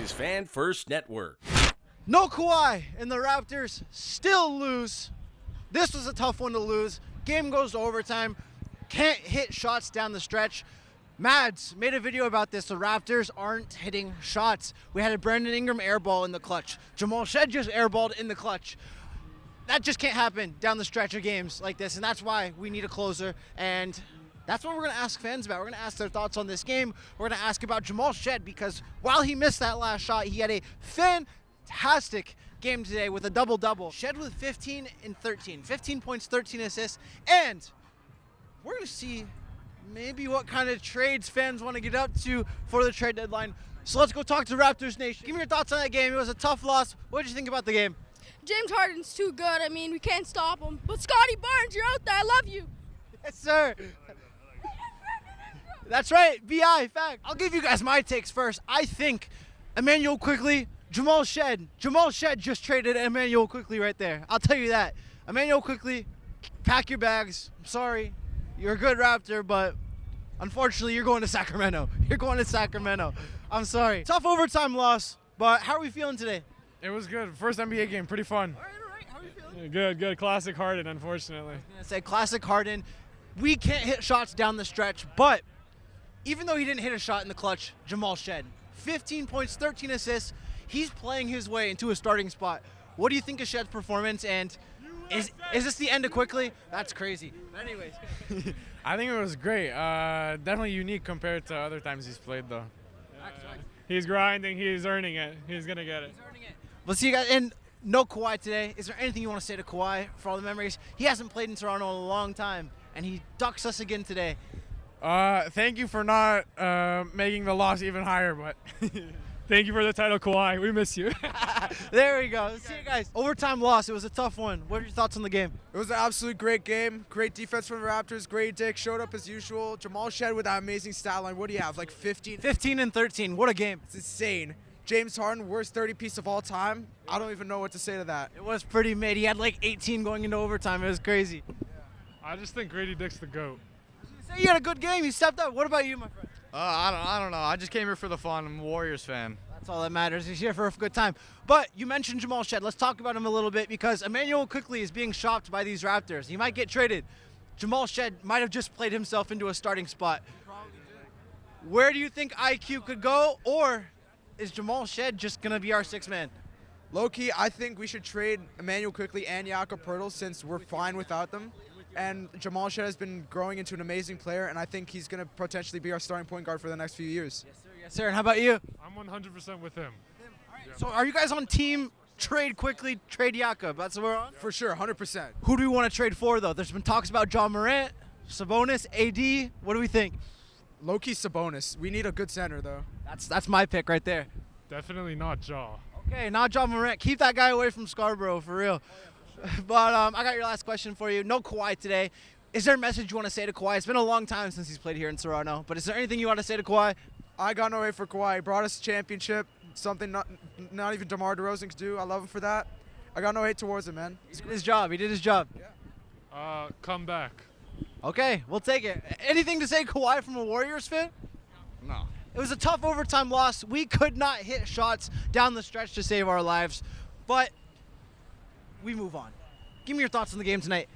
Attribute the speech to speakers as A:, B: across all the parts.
A: is Fan First Network.
B: No Kawhi, and the Raptors still lose. This was a tough one to lose. Game goes to overtime. Can't hit shots down the stretch. Mads made a video about this. The Raptors aren't hitting shots. We had a Brandon Ingram airball in the clutch. Jamal Shed just airballed in the clutch. That just can't happen down the stretch of games like this, and that's why we need a closer. And that's what we're going to ask fans about. We're going to ask their thoughts on this game. We're going to ask about Jamal Shed, because while he missed that last shot, he had a fantastic game today with a double-double. Shed with 15 and 13. 15 points, 13 assists. And we're going to see maybe what kind of trades fans want to get up to for the trade deadline. So let's go talk to Raptors Nation. Give me your thoughts on that game. It was a tough loss. What did you think about the game?
C: James Harden's too good. I mean, we can't stop him. But Scotty Barnes, you're out there. I love you.
B: Yes, sir. That's right. BI, fact. I'll give you guys my takes first. I think Emmanuel Quickly, Jamal Shed just traded Emmanuel Quickly right there. I'll tell you that. Emmanuel Quickly, pack your bags. I'm sorry. You're a good Raptor, but unfortunately, you're going to Sacramento. You're going to Sacramento. I'm sorry. Tough overtime loss, but how are we feeling today?
D: It was good. First NBA game. Pretty fun.
B: All right. How are you feeling?
D: Good. Classic Harden, unfortunately.
B: I was going to say classic Harden. We can't hit shots down the stretch, but even though he didn't hit a shot in the clutch, Jamal Shed, 15 points, 13 assists. He's playing his way into a starting spot. What do you think of Shed's performance, and is this the end of Quickly? That's crazy. Anyways.
D: I think it was great. Definitely unique compared to other times he's played, though. He's grinding. He's earning it. He's going to get it.
B: We'll see you guys. And no Kawhi today. Is there anything you want to say to Kawhi for all the memories? He hasn't played in Toronto in a long time, and he ducks us again today.
D: Thank you for not making the loss even higher, but thank you for the title, Kawhi. We miss you.
B: There we go. See you guys. Overtime loss. It was a tough one. What are your thoughts on the game?
E: It was an absolute great game. Great defense from the Raptors. Great Dick showed up as usual. Jamal Shed with that amazing stat line. What do you have, like 15?
B: 15 and 13. What a game.
E: It's insane. James Harden, worst 30 piece of all time. I don't even know what to say to that.
B: It was pretty mid. He had like 18 going into overtime. It was crazy.
D: I just think Grady Dick's the GOAT.
B: You had a good game. You stepped up. What about you, my friend?
F: I don't know. I just came here for the fun. I'm a Warriors fan.
B: That's all that matters. He's here for a good time. But you mentioned Jamal Shed. Let's talk about him a little bit, because Emmanuel Quickly is being shopped by these Raptors. He might get traded. Jamal Shed might have just played himself into a starting spot. Where do you think IQ could go, or is Jamal Shed just going to be our sixth man?
E: Low-key, I think we should trade Emmanuel Quickly and Jakob Poeltl, since we're fine without them. And Jamal Shed has been growing into an amazing player, and I think he's going to potentially be our starting point guard for the next few years.
B: Yes, sir. Yes, sir. And how about you?
D: I'm 100% with him.
B: So are you guys on team trade Quickly, trade Jakob? That's what we're on?
E: For sure, 100%.
B: Who do we want to trade for, though? There's been talks about John Morant, Sabonis, AD. What do we think?
E: Low-key Sabonis. We need a good center, though.
B: That's my pick right there.
D: Definitely not Jaw.
B: Okay, not John Morant. Keep that guy away from Scarborough, for real. But I got your last question for you. No Kawhi today. Is there a message you want to say to Kawhi? It's been a long time since he's played here in Toronto, but is there anything you want to say to Kawhi?
E: I got no way for Kawhi. He brought us a championship, something not even DeMar DeRozan could do. I love him for that. I got no hate towards him, man.
B: He did his job. He did his job.
E: Yeah.
D: Come back.
B: Okay, we'll take it. Anything to say, Kawhi, from a Warriors fan?
F: No.
B: It was a tough overtime loss. We could not hit shots down the stretch to save our lives, but we move on. Give me your thoughts on the game tonight.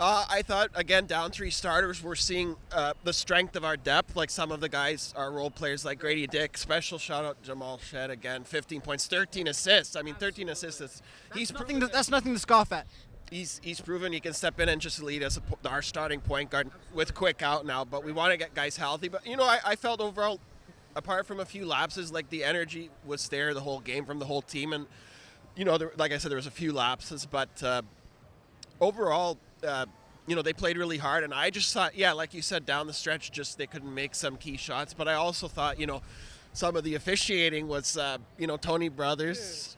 G: I thought, again, down three starters, we're seeing the strength of our depth. Like some of the guys, our role players like Grady Dick. Special shout out Jamal Shed again, 15 points, 13 assists. I mean, 13 assists.
B: That's nothing to scoff at.
G: He's proven he can step in and just lead as our starting point guard with Quick out now. But we want to get guys healthy. But, I felt overall, apart from a few lapses, like the energy was there the whole game from the whole team. And, like I said, there was a few lapses. But overall, they played really hard. And I just thought, like you said, down the stretch, just they couldn't make some key shots. But I also thought, some of the officiating was, Tony Brothers.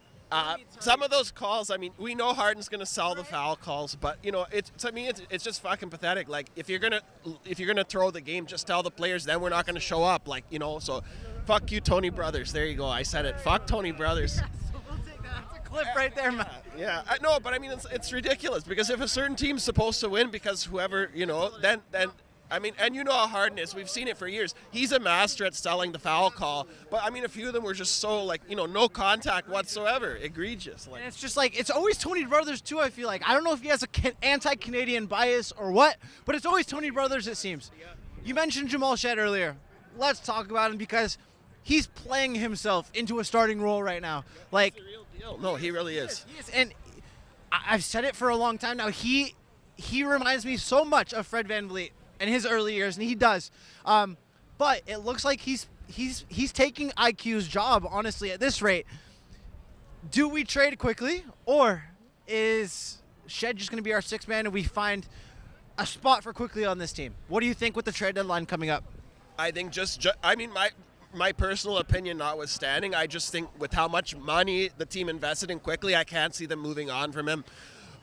G: Some of those calls, I mean, we know Harden's going to sell the foul calls, but it's just fucking pathetic. Like if you're gonna throw the game, just tell the players then we're not going to show up. So fuck you, Tony Brothers. There you go. I said it. Fuck Tony Brothers.
B: That's a clip right there, man.
G: Yeah. I know, but I mean it's ridiculous because if a certain team's supposed to win because whoever then I mean, and you know how hard it is. We've seen it for years. He's a master at selling the foul call. But, I mean, a few of them were just so, like, no contact whatsoever. Egregious. Like,
B: And it's just like, it's always Tony Brothers, too, I feel like. I don't know if he has a anti-Canadian bias or what, but it's always Tony Brothers, it seems. You mentioned Jamal Shed earlier. Let's talk about him because he's playing himself into a starting role right now. Like,
G: it's a real deal. No, he really is.
B: He is, and I've said it for a long time now. He reminds me so much of Fred VanVleet in his early years, and he does. But it looks like he's taking IQ's job, honestly, at this rate. Do we trade quickly, or is Shed just going to be our sixth man and we find a spot for quickly on this team? What do you think with the trade deadline coming up?
G: I think my personal opinion notwithstanding, I just think with how much money the team invested in quickly, I can't see them moving on from him.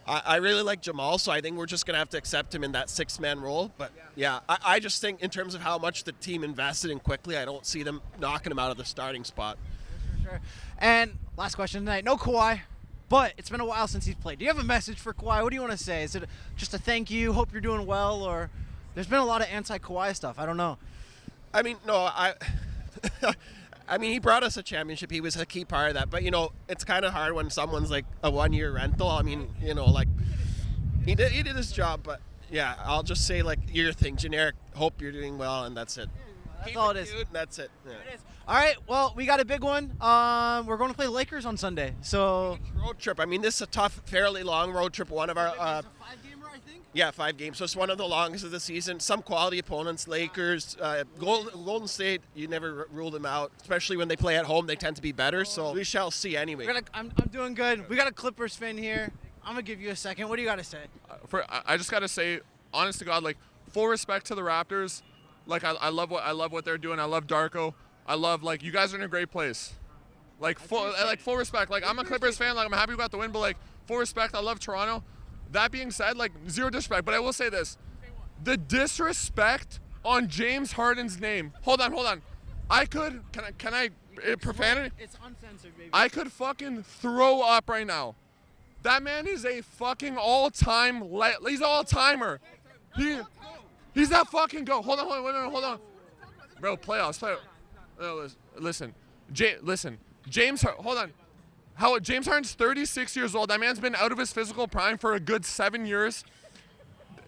G: I really like Jamal, so I think we're just going to have to accept him in that six-man role. But, yeah, I just think in terms of how much the team invested in quickly, I don't see them knocking him out of the starting spot.
B: For sure. And last question tonight. No Kawhi, but it's been a while since he's played. Do you have a message for Kawhi? What do you want to say? Is it just a thank you, hope you're doing well, or there's been a lot of anti-Kawhi stuff? I don't know.
G: I mean, no, I mean, he brought us a championship. He was a key part of that. But, it's kind of hard when someone's like a one-year rental. I mean, like he did his job. But, yeah, I'll just say, like, your thing, generic, hope you're doing well, and that's it.
B: That's all it is.
G: Cute, that's it. Yeah.
B: It is. All right, well, we got a big one. We're going to play Lakers on Sunday. So
G: Road trip. I mean, this is a tough, fairly long road trip. One of our...
B: it's a 5-gamer, I think?
G: Yeah, 5 games. So it's one of the longest of the season. Some quality opponents, Lakers, Golden State, you never rule them out. Especially when they play at home, they tend to be better. So we shall see anyway.
B: I'm doing good. We got a Clippers fan here. I'm going to give you a second. What do you got to say?
A: I just got to say, honest to God, like, full respect to the Raptors. Like, I love what they're doing. I love Darko. I love, like, you guys are in a great place. Like, full respect. Like, I'm a Clippers fan. Like, I'm happy we got the win, but, like, full respect. I love Toronto. That being said, like, zero disrespect, but I will say this. The disrespect on James Harden's name. Hold on. Can I profanity?
B: It's uncensored, baby.
A: I could fucking throw up right now. That man is a fucking all-time, he's an all-timer. He's that fucking go. Hold on. Bro, playoffs. No, listen. James, hold on. James Harden's 36 years old. That man's been out of his physical prime for a good 7 years.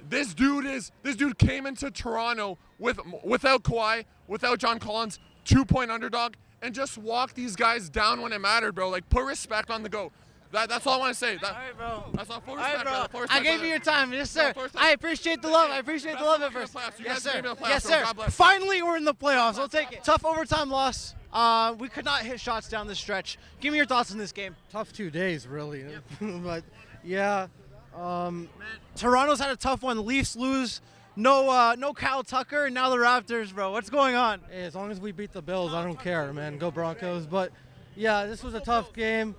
A: This dude came into Toronto without Kawhi, without John Collins, 2-point underdog, and just walked these guys down when it mattered, bro. Like, put respect on the GOAT. That's all I want to say.
B: All right, bro.
A: That's all. Full
B: All right,
A: respect,
B: bro.
A: brother. Full respect,
B: I gave
A: brother.
B: you your time. Yes, sir. I appreciate the love. I appreciate the love at first. Yes, sir. Yes, sir. Finally, we're in the playoffs. I'll take it. Tough overtime loss. We could not hit shots down the stretch. Give me your thoughts on this game.
H: Tough 2 days, really. But, yeah.
B: Toronto's had a tough one. The Leafs lose. No Kyle Tucker, and now the Raptors, bro. What's going on?
H: Hey, as long as we beat the Bills, I don't care, man. Go Broncos. But, yeah, this was a tough game.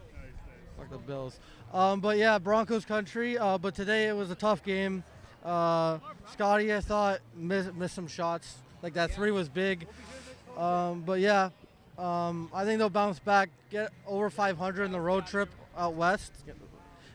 H: Fuck the Bills. But, yeah, Broncos country. But today it was a tough game. Scotty, I thought, missed some shots. Like, that 3 was big. But, yeah, I think they'll bounce back, get over 500 in the road trip out west.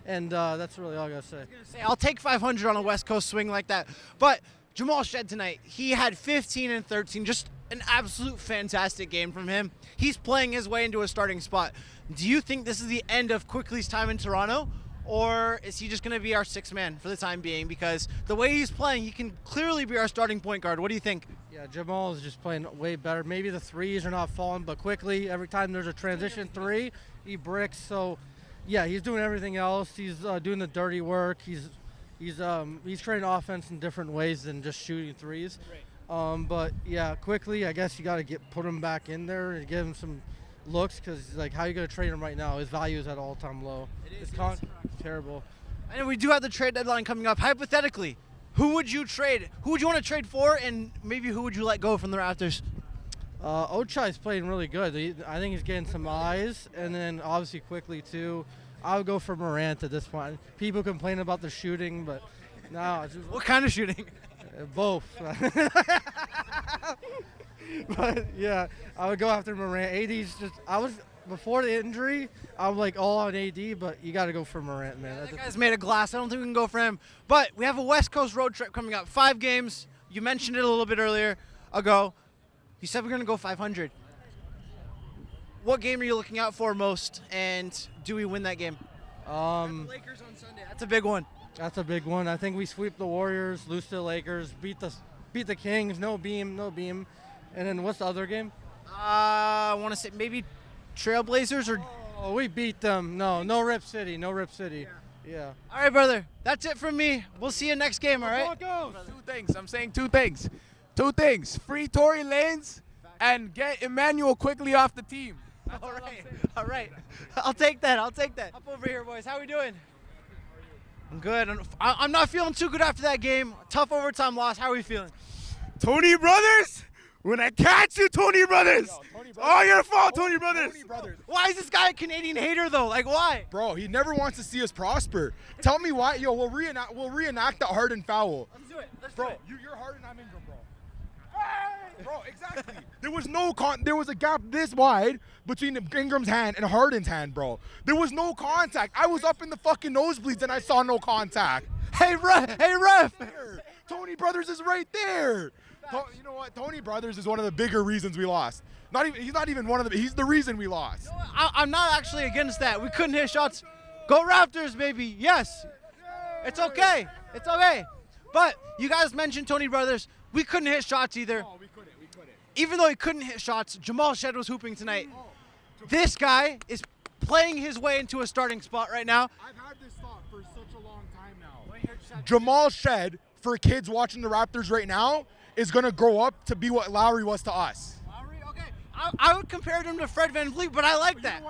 H: And that's really all I got to say.
B: I'll take 500 on a West Coast swing like that. But Jamal Shed tonight, he had 15 and 13, just an absolute fantastic game from him. He's playing his way into a starting spot. Do you think this is the end of Quickly's time in Toronto, or is he just going to be our sixth man for the time being? Because the way he's playing, he can clearly be our starting point guard. What do you think?
H: Yeah, Jamal is just playing way better. Maybe the threes are not falling, but Quickly, every time there's a transition 3, he bricks. So, yeah, he's doing everything else. He's doing the dirty work. He's creating offense in different ways than just shooting threes. But yeah, Quickly, I guess you got to put him back in there and give him some looks, because like, how are you going to trade him right now? His value is at all-time low. It's terrible.
B: And we do have the trade deadline coming up. Hypothetically, who would you trade? Who would you want to trade for, and maybe who would you let go from the Raptors?
H: Ochai's playing really good. I think he's getting some eyes, and then obviously Quickly too. I would go for Morant at this point. People complain about the shooting, but no. It's just,
B: What kind of shooting?
H: both. But yeah, I would go after Morant. AD's just. Before the injury, I'm like all on AD, but you got to go for Morant, man.
B: That guy's made of glass. I don't think we can go for him. But we have a West Coast road trip coming up. 5 games. You mentioned it a little bit earlier ago. You said we're going to go 500. What game are you looking out for most, and do we win that game? Lakers on Sunday. That's a big one.
H: That's a big one. I think we sweep the Warriors, lose to the Lakers, beat the Kings. No beam. And then what's the other game?
B: I want to say maybe Trailblazers or.
H: Oh, we beat them. No Rip City. Yeah.
B: All right, brother. That's it from me. We'll see you next game. All right.
I: Two things. I'm saying two things. Two things. Free Tory Lanez and get Emmanuel quickly off the team. That's
B: All
I: I'm
B: right.
I: saying.
B: All right. I'll take that. Hop over here, boys. How we doing? I'm good. I'm not feeling too good after that game. Tough overtime loss. How are we feeling?
I: Tony Brothers, when I catch you, Tony Brothers. It's all your fault, Tony Brothers.
B: Why is this guy a Canadian hater though? Like why?
J: Bro, he never wants to see us prosper. Tell me why. Yo, we'll reenact the Harden foul.
B: Let's do it.
J: Bro, you're Harden, I'm Ingram, bro. Bro, exactly. There was a gap this wide between Ingram's hand and Harden's hand, bro. There was no contact. I was up in the fucking nosebleeds and I saw no contact.
B: Hey ref.
J: Tony Brothers is right there. You know what? Tony Brothers is one of the bigger reasons we lost. He's not even one of the. He's the reason we lost.
B: You know I'm not actually against that. We couldn't hit shots. Go Raptors, baby. Yes. It's okay. But you guys mentioned Tony Brothers. We couldn't hit shots either.
J: No, we couldn't.
B: Even though he couldn't hit shots, Jamal Shed was hooping tonight. This guy is playing his way into a starting spot right now.
J: I've had this thought for such a long time now. Jamal Shed, for kids watching the Raptors right now, is going to grow up to be what Lowry was to us.
B: Lowry? Okay. I would compare him to Fred VanVleet, but I like that.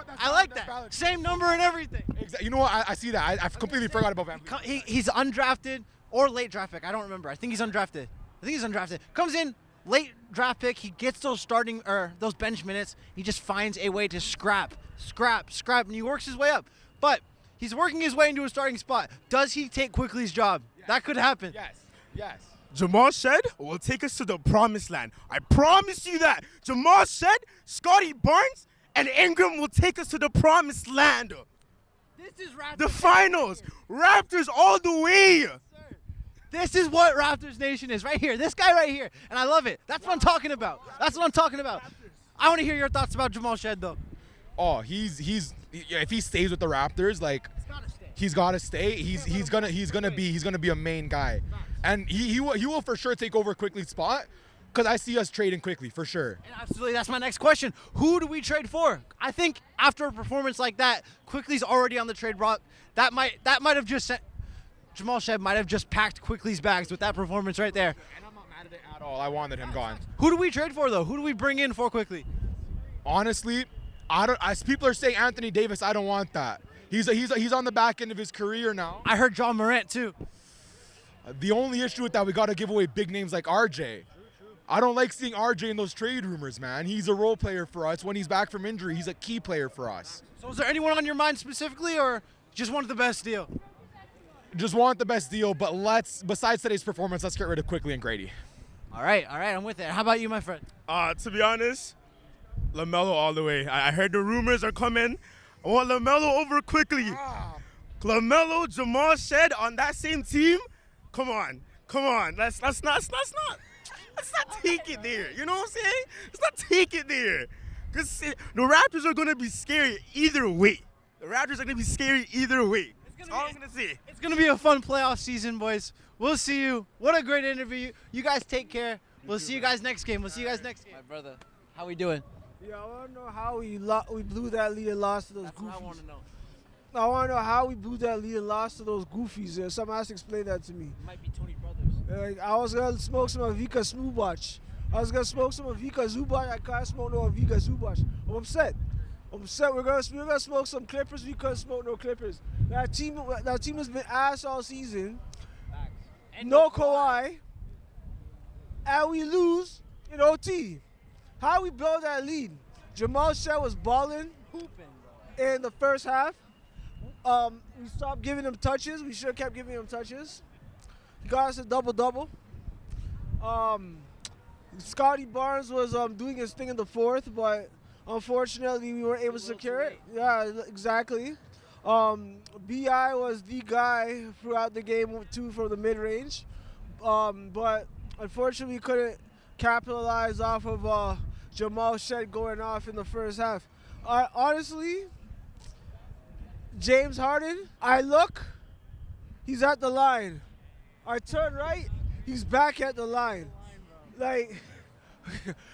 J: Valid.
B: Same number and everything.
J: Exactly. You know what? I see that. I completely forgot about Van Vliet.
B: He's undrafted or late draft pick. I don't remember. I think he's undrafted. Comes in late draft pick. He gets those those bench minutes. He just finds a way to scrap, and he works his way up. But he's working his way into a starting spot. Does he take Quickly's job? Yes. That could happen.
J: Yes.
I: Jamal Shed will take us to the promised land. I promise you that. Jamal Shed, Scotty Barnes, and Ingram will take us to the promised land.
B: This is Raptors.
I: The finals. Raptors all the way.
B: This is what Raptors Nation is right here. This guy right here. And I love it. That's what I'm talking about. I want to hear your thoughts about Jamal Shed, though.
J: Oh, if he stays with the Raptors, like he's got to stay. He's gonna be a main guy, and he will for sure take over Quickly's spot, because I see us trading Quickly for sure.
B: And absolutely, that's my next question. Who do we trade for? I think after a performance like that, Quickly's already on the trade block. That might have just sent. Jamal Shed might have just packed Quickly's bags with that performance right there.
J: And I'm not mad at it at all. I wanted him gone.
B: Who do we trade for, though? Who do we bring in for Quickly?
J: Honestly, as people are saying Anthony Davis, I don't want that. He's on the back end of his career now.
B: I heard John Morant, too.
J: The only issue with that, we got to give away big names like RJ. I don't like seeing RJ in those trade rumors, man. He's a role player for us. When he's back from injury, he's a key player for us.
B: So is there anyone on your mind specifically, or just want the best deal?
J: Just want the best deal, but besides today's performance, let's get rid of Quickly and Grady.
B: All right, I'm with it. How about you, my friend?
I: To be honest, LaMelo all the way. I heard the rumors are coming. I want LaMelo over Quickly. LaMelo, Jamal Shed on that same team? Come on. Let's not take it there. You know what I'm saying? Let's not take it there. Because the Raptors are going to be scary either way. That's all I'm going to say.
B: It's going to be a fun playoff season, boys. We'll see you. What a great interview. You guys take care. We'll see you guys next game. My brother, how we doing?
K: Yeah, I want to know how we blew that lead and lost to those goofies.
B: What I want to know.
K: I want to know how we blew that lead and lost to those goofies. Someone has to explain that to me.
B: It might be Tony Brothers.
K: I was going to smoke some Avika Smoothbotch. I was going to smoke some Avika Zubac. I can't smoke no Avika Zubac. I'm upset. We're gonna smoke some Clippers. We couldn't smoke no Clippers. That team has been ass all season. No Kawhi, and we lose in OT. How we blow that lead? Jamal Shed was balling in the first half. We stopped giving him touches. We should have kept giving him touches. He got us a double-double. Scotty Barnes was doing his thing in the fourth, but unfortunately, we weren't able to secure it. Yeah, exactly. B.I. was the guy throughout the game, too, from the mid-range. But unfortunately, we couldn't capitalize off of Jamal Shed going off in the first half. Honestly, James Harden, I look, he's at the line. I turn right, he's back at the line. Like,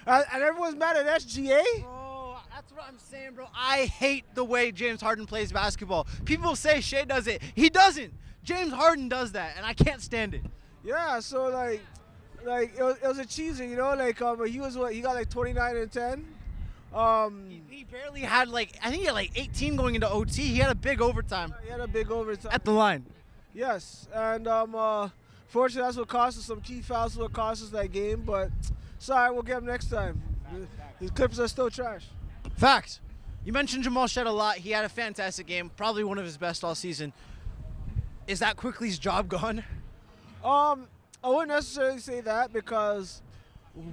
K: and everyone's mad at SGA?
B: Bro, that's what I'm saying, bro. I hate the way James Harden plays basketball. People say Shea does it. He doesn't. James Harden does that, and I can't stand it.
K: Yeah, so like it was a cheeser, you know, like he was what, he got like 29 and 10.
B: He barely had I think he had 18 going into OT. He had a big overtime.
K: He had a big overtime
B: at the line.
K: Yes, and fortunately that's what cost us some key fouls. What cost us that game, but sorry, we'll get him next time. The Clippers are still trash.
B: Facts. You mentioned Jamal Shed a lot. He had a fantastic game, probably one of his best all season. Is that Quickly's job gone?
K: I wouldn't necessarily say that because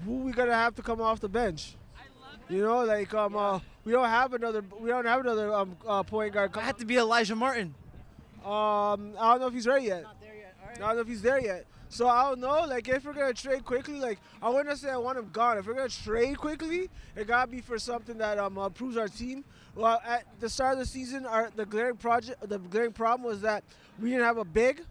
K: who we gonna have to come off the bench? You know, like we don't have another point guard.
B: It had to be Elijah Martin.
K: I don't know if he's ready yet. Not there yet. All right. I don't know if he's there yet. So I don't know. Like if we're gonna trade quickly, like I wouldn't say I want him gone. If we're gonna trade quickly, it gotta be for something that improves our team. Well, at the start of the season, the glaring problem was that we didn't have a big.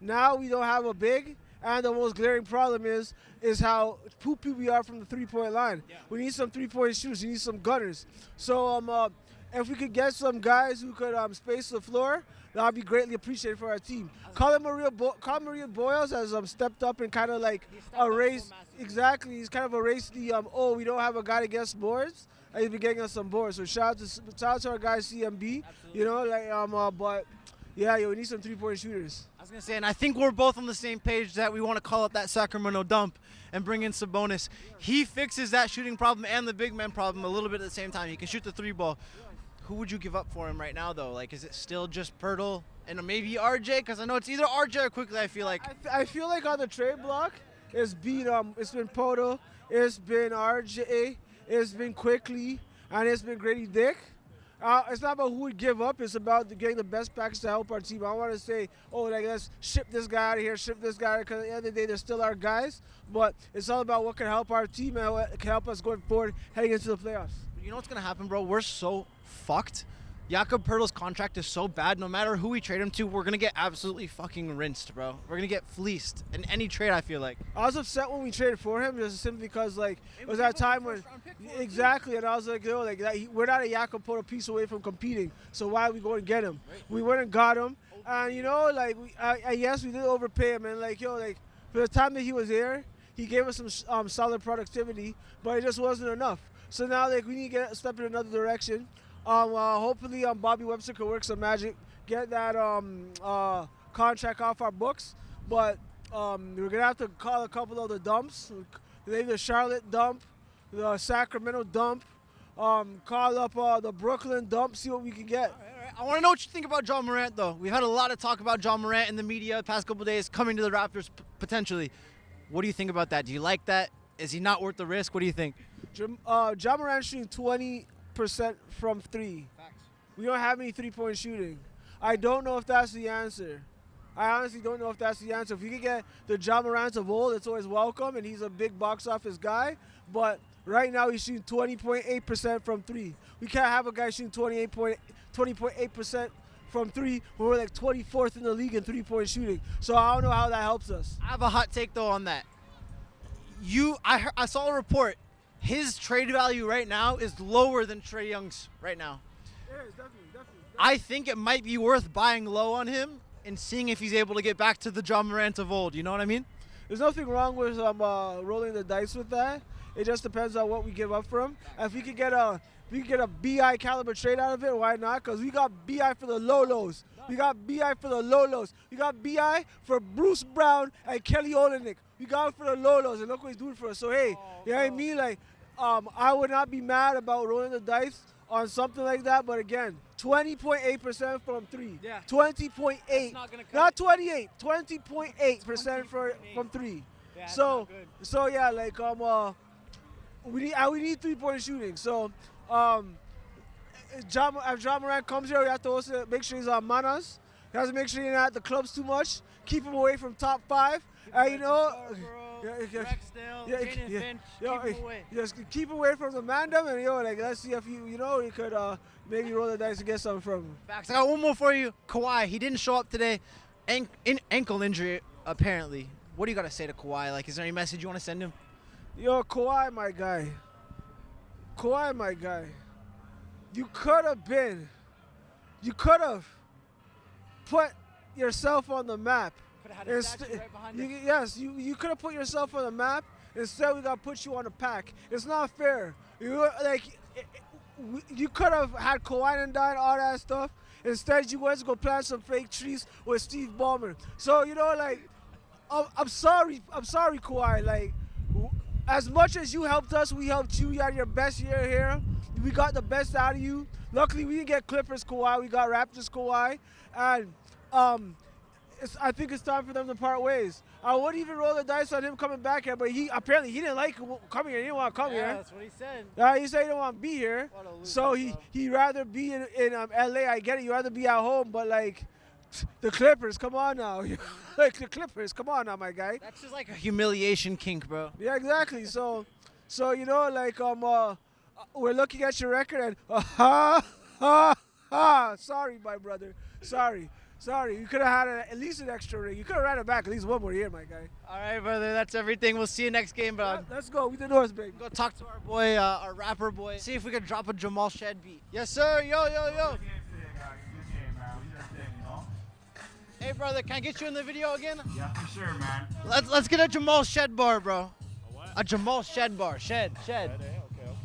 K: Now we don't have a big, and the most glaring problem is how poopy we are from the 3-point line. Yeah. We need some 3-point shooters. We need some gunners. So if we could get some guys who could space the floor, that would be greatly appreciated for our team. Colin Maria Boyles has stepped up and kind of like erased. Exactly, he's kind of erased the we don't have a guy to get boards. And he's been getting us some boards. So shout out to our guy CMB. Absolutely. You know, like but yeah, we need some 3-point shooters.
B: I was gonna say, and I think we're both on the same page that we want to call up that Sacramento dump and bring in Sabonis. He fixes that shooting problem and the big man problem a little bit at the same time. He can shoot the 3-ball. Who would you give up for him right now, though? Like, is it still just Pirtle and maybe RJ? Because I know it's either RJ or Quickly. I feel like.
K: I feel like on the trade block, it's been Pirtle, it's been RJ, it's been Quickly, and it's been Grady Dick. It's not about who we give up. It's about getting the best package to help our team. I want to say, let's ship this guy out of here, ship this guy, because at the end of the day, they're still our guys. But it's all about what can help our team and what can help us going forward, heading into the playoffs.
B: You know what's going to happen, bro? We're so fucked. Jakob Pertl's contract is so bad. No matter who we trade him to, we're going to get absolutely fucking rinsed, bro. We're going to get fleeced in any trade, I feel like.
K: I was upset when we traded for him just simply because, like, it was at a time when... Exactly, and I was like, we're not a Jakob Pertl piece away from competing, so why are we going to get him? Right. We went and got him, and, you know, like, yes, we did overpay him, and, like, for the time that he was there, he gave us some solid productivity, but it just wasn't enough. So now, like, we need to get a step in another direction. Hopefully, Bobby Webster can work some magic, get that contract off our books. But we're gonna have to call a couple of the dumps, maybe the Charlotte dump, the Sacramento dump, call up the Brooklyn dump, see what we can get.
B: All right. I want to know what you think about John Morant, though. We've had a lot of talk about John Morant in the media the past couple of days, coming to the Raptors potentially. What do you think about that? Do you like that? Is he not worth the risk? What do you think?
K: John Morant shooting 20% from 3. Facts. We don't have any 3-point shooting. I don't know if that's the answer. I honestly don't know if that's the answer. If you can get the John Morant of old, it's always welcome, and he's a big box office guy. But right now he's shooting 20.8% from 3. We can't have a guy shooting 20.8% from 3 when we're like 24th in the league in 3-point shooting. So I don't know how that helps us.
B: I have a hot take, though, on that. I saw a report. His trade value right now is lower than Trae Young's right now.
K: Yeah, it's definitely.
B: I think it might be worth buying low on him and seeing if he's able to get back to the John Morant of old. You know what I mean?
K: There's nothing wrong with rolling the dice with that. It just depends on what we give up for him. If we could get a BI caliber trade out of it, why not? Because we got BI for the Lolos. We got BI for the Lolos. We got BI for Bruce Brown and Kelly Olynyk. We got it for the Lolos, and look what he's doing for us. So, hey, you know what I mean? Like, I would not be mad about rolling the dice on something like that. But, again, 20.8% from 3. Yeah. 20.8. Not 28. 20.8% from 3. Yeah, so yeah, like, we need 3-point shooting. So, if John Morant comes here, we have to also make sure he's on manas. He has to make sure he's not at the clubs too much. Keep him away from top 5. And, you know,
B: Rexdale,
K: Yeah,
B: Jaden
K: yeah,
B: Finch,
K: yo,
B: keep him away.
K: Just keep away from the Mandem, and like let's see if you could maybe roll the dice to get something from him.
B: Facts. I got one more for you. Kawhi, he didn't show up today. Ankle injury, apparently. What do you got to say to Kawhi? Like, is there any message you want to send him?
K: Yo, Kawhi, my guy. Kawhi, my guy. You could have put yourself on the map.
B: Could have had a statue right behind him.
K: Yes, you could have put yourself on the map. Instead, we got to put you on the pack. It's not fair. You could have had Kawhi and done all that stuff. Instead, you went to go plant some fake trees with Steve Ballmer. So, I'm sorry, Kawhi. As much as you helped us, we helped you. You had your best year here. We got the best out of you. Luckily, we didn't get Clippers Kawhi. We got Raptors Kawhi. And I think it's time for them to part ways. I wouldn't even roll the dice on him coming back here, but he didn't like coming here. He didn't want to come here.
B: That's what he said.
K: He said he didn't want to be here. So he'd rather be in LA. I get it. You'd rather be at home, but the Clippers, come on now. The Clippers, come on now, my guy.
B: That's just like a humiliation kink, bro.
K: Yeah, exactly. So we're looking at your record and sorry, my brother. Sorry. You could have had at least an extra ring. You could have ran it back at least one more year, my guy.
B: All right, brother. That's everything. We'll see you next game, bro.
K: Let's go. We the North, baby.
B: Go talk to our boy, our rapper boy. See if we can drop a Jamal Shed beat. Yes, sir. Yo. Hey, brother, can I get you in the video again?
L: Yeah, for sure, man.
B: Let's get a Jamal Shed bar, bro.
L: A what?
B: A Jamal Shed bar. Shed.
L: Okay.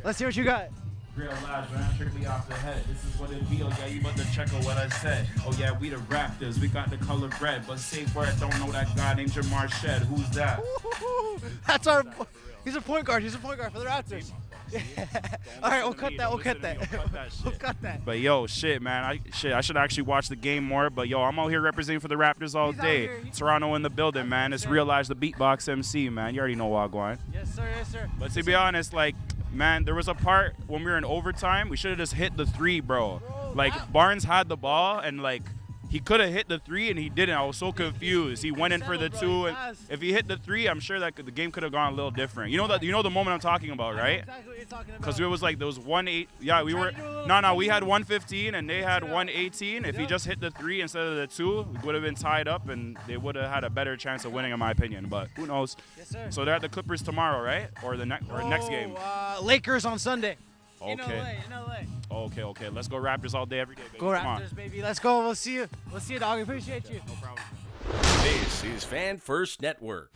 B: Let's see what you got.
L: Real live, man. Strictly off the head. This is what it be. Oh, yeah, you about to check out what I said. Oh, yeah, we the Raptors. We got the color red. But safe word, don't know that guy named Jamar Shed. Who's that?
B: That's our. He's a point guard. He's a point guard for the Raptors. All right, we'll cut that. We'll cut that.
L: But yo, shit, man. I should actually watch the game more. But yo, I'm out here representing for the Raptors all day. Toronto in the building, man. It's Real Live, the beatbox MC, man. You already know what I'm going.
B: Yes, sir.
L: But to be honest, man, there was a part when we were in overtime. We should have just hit the three, bro. Barnes had the ball and he could have hit the three and he didn't. I was so confused. He went in for the two, and if he hit the three, I'm sure that the game could have gone a little different. You know the moment I'm talking about, right?
B: Exactly what you're talking about.
L: Because it was there was 1-8. Yeah, we were. No, we had 115 and they had 118. If he just hit the three instead of the two, we would have been tied up and they would have had a better chance of winning, in my opinion. But who knows?
B: Yes, sir.
L: So they're at the Clippers tomorrow, right? Or next game.
B: Lakers on Sunday.
L: Okay.
B: In LA.
L: Okay. Let's go Raptors all day, every day, baby.
B: Go Raptors, baby. Let's go. We'll see you, dog. Appreciate you.
L: No problem.
M: This is Fan First Network.